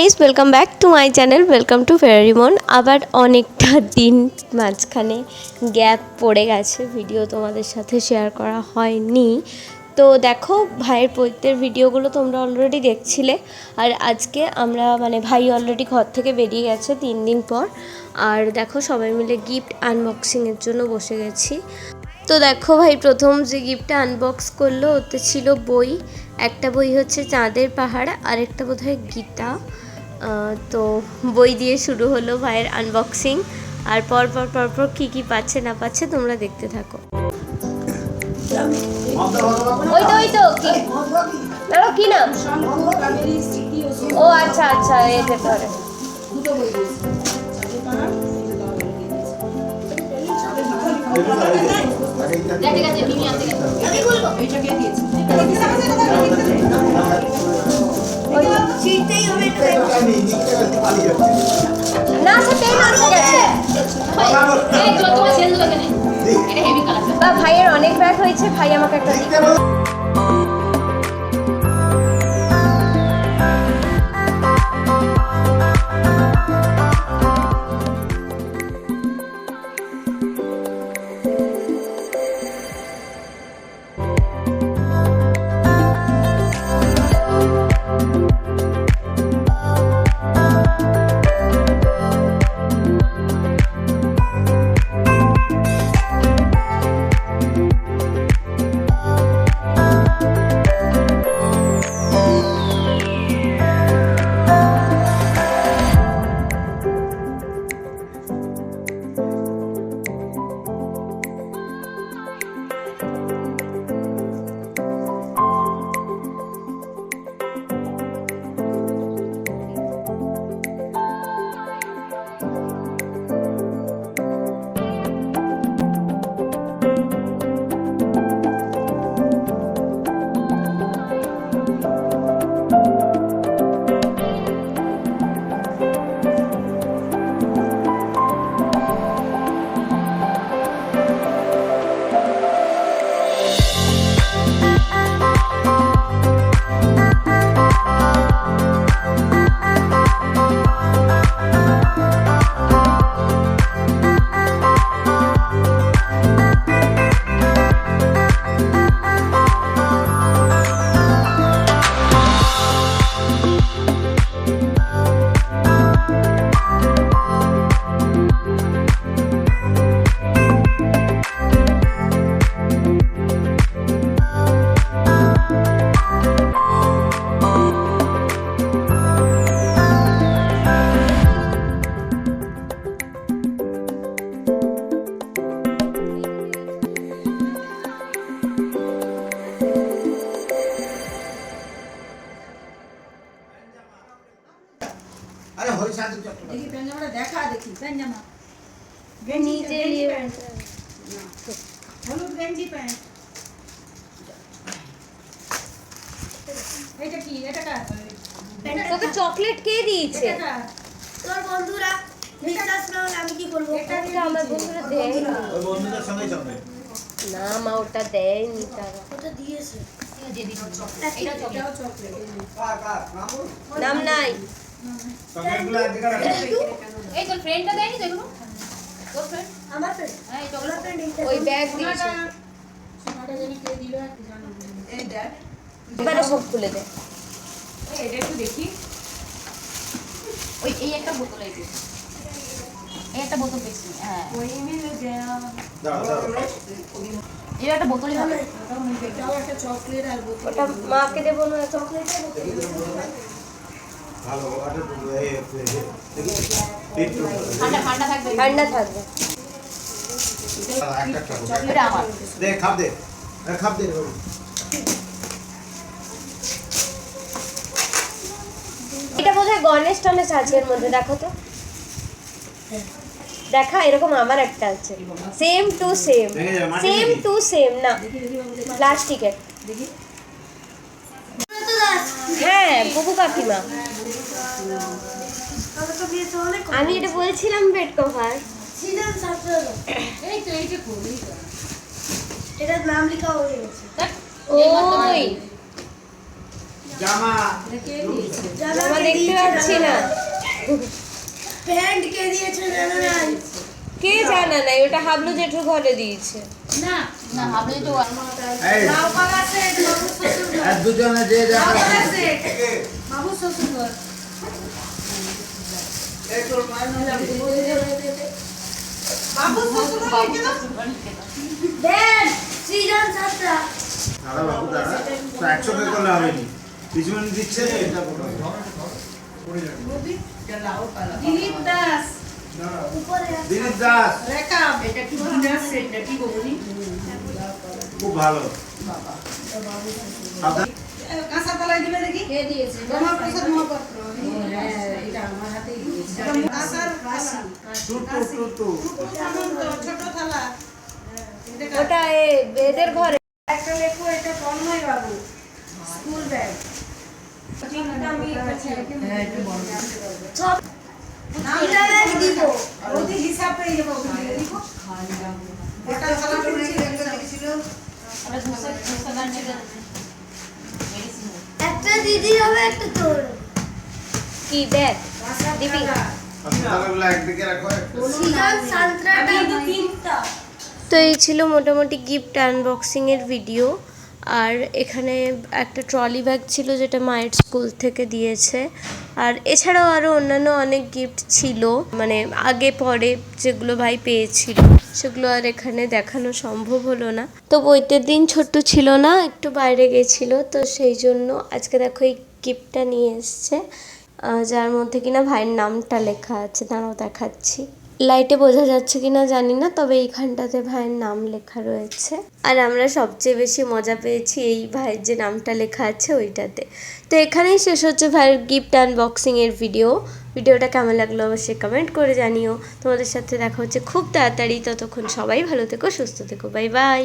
Guys, welcome back to my channel. Welcome to ফেরারিমন। আবার অনেকটা দিন মাঝখানে গ্যাপ পড়ে গেছে, ভিডিও তোমাদের সাথে শেয়ার করা হয়নি। তো দেখো, ভাইয়ের পৈতের ভিডিওগুলো তোমরা অলরেডি দেখছিলে। আর আজকে আমরা ভাই অলরেডি ঘর থেকে বেরিয়ে গেছে 3 দিন পর। আর দেখো, সবাই মিলে গিফট আনবক্সিংয়ের জন্য বসে গেছি। তো দেখো, ভাই প্রথম যে গিফটটা আনবক্স করলো ওতে ছিল বই। একটা বই হচ্ছে চাঁদের পাহাড়, আরেকটা বোধহয় গীতা। তো বই দিয়ে শুরু হলো ভাইয়ের আনবক্সিং। আর পরপর কী পাচ্ছে না পাচ্ছে তোমরা দেখতে থাকো। ওই তো কি নাম? ও আচ্ছা এতে পরে না, সেটাই ভাইয়ের অনেক ব্যাগ হয়েছে, ভাই আমাকে একটা দিকে। দেখি পেনজামাটা দেখা, দেখি পেনজামা নিচে হলুদ গেঞ্জি প্যান্ট। এটা কি? এটা কার? তোকে চকলেট কে দিয়েছে? এটা কার? তোর বন্ধুরা বিশ্বাস না হলে আমি কি করব? এটা আমার বন্ধুরা দেয়নি। ওই বন্ধুদের সঙ্গেই চলবে না মা, ওটা দেয়নি তারা। ওটা দিয়েছে। এটাও চকলেট। নাম নাই। চকলেটগুলো আজকে রাখো। এই তোর ফ্রেন্ডটা দেয়নি তো এগুলো? তোর ফ্রেন্ড? আমার ফ্রেন্ড, এই আমার চকলেট ফ্রেন্ড ওই ব্যাগ দিয়েছে। সোনাটা জানি কে দিল একটু জানো। এই দেখ, এবারে সব খুলে দে। এটা একটু দেখি। ওই এই একটা বোতল এই যে। এই একটা বোতল পেয়েছি। হ্যাঁ। ওই মিলে দেয়া। দাও দাও এই একটা বোতলই হবে। এটাও একটা চকলেট আর বোতল। ওটা মাকে দেবো না, চকলেট ভালো আটা এই ঠান্ডা ঠান্ডা থাকবে। ঠান্ডা থাকবে। একটা চকলেট আমার। দে খাপ দে খাপ দে বাবু। এটা বোধহয় গণেশ টনেশ আছে এর মধ্যে, দেখো তো। দেখা, এরকম আমার একটা আছে, same to same, same to same. না, প্লাস্টিকের। দেখি। হ্যাঁ, বুবু কাকিমা। আমাকে তো দিয়েছে অনেক। আমি এটা বলছিলাম বেড কভার। সিজন 17 এই তো এইটা করবি। এটার নাম লেখা হয়ে গেছে। ওই জামা জামা দেখতে পাচ্ছি না। প্যান্ট কে দিয়েছে জানো না? কে জানা নাই, ওটা হাবলু জেঠুর ঘরে দিয়েছে। না না হবে তো এই লাউ পাকা সেট বাবু শ্বশুর ঘর। আর দুজনে যে যা লাউ পাকা খাবে। সেট বাবু শ্বশুর ঘর। এই তোর মায়ের নাম কি? বাবু শ্বশুর ঘর লিখে দাও। দেন সৃজন সাতটা। দাদা বাবু দাদা তো 100 কে করলে হবে নি পিছনে দিচ্ছে এটা কোটা দিলীপ দাস উপরে আছে। দিলীপ দাস রেখা এটা কি ডিনার সেট নাকি বলি? খুব ভালো সাদা কাঁচা তলায় দিবে দেখি। কে দিয়েছে রমা প্রসাদ মহাপাত্র। এটা আমার হাতেই দিয়েছে। কাঁচার কাশি। টু টু টু টু সামন্ত ছোট থালা। এটা ওটা এদের ঘরে। একটা লেখো এটা তন্ময় বাবু স্কুল ব্যাগ। সব দুটা ব্যাগ দিব। ওদের হিসাব পেয়ে যাবো দেখো। এটা থালা করে একটা দিয়েছিল। ওটা ধোসা ধোসা বানিয়ে মেডিসিন একটা দিদি হবে একটা তোর। কি দেখ কাঁচা দিবি? থালা। হাসপাতালগুলো একদিকে রাখো সৃজন সান্ত্রাটা তিনটা। তো এই ছিল মোটামুটি গিফট আনবক্সিংয়ের ভিডিও। আর এখানে একটা ট্রলি ব্যাগ ছিল যেটা মায়ের স্কুল থেকে দিয়েছে। আর এছাড়াও আরও অন্যান্য অনেক গিফট ছিল, মানে আগে পরে যেগুলো ভাই পেয়েছিল সেগুলো আর এখানে দেখানো সম্ভব হলো না। তো বইতের দিন ছোট্ট ছিল না, একটু বাইরে গেছিলো, তো সেই জন্য আজকে দেখো এই গিফটটা নিয়ে এসছে, যার মধ্যে কিনা ভাইয়ের নামটা লেখা আছে। দাঁড়াও দেখাচ্ছি, লাইটে বোঝা যাচ্ছে কিনা জানি না, তবে এইখানটাতে ভাইয়ের নাম লেখা রয়েছে। আর আমরা সবচেয়ে বেশি মজা পেয়েছি এই ভাইয়ের যে নামটা লেখা আছে ওইটাতে। তো এখানেই শেষ হচ্ছে ভাইয়ের গিফট আনবক্সিংয়ের ভিডিওটা কেমন লাগলো অবশ্যই কমেন্ট করে জানিও। তোমাদের সাথে দেখা হচ্ছে খুব তাড়াতাড়ি, ততক্ষণ সবাই ভালো থেকো, সুস্থ থেকো, বাই বাই।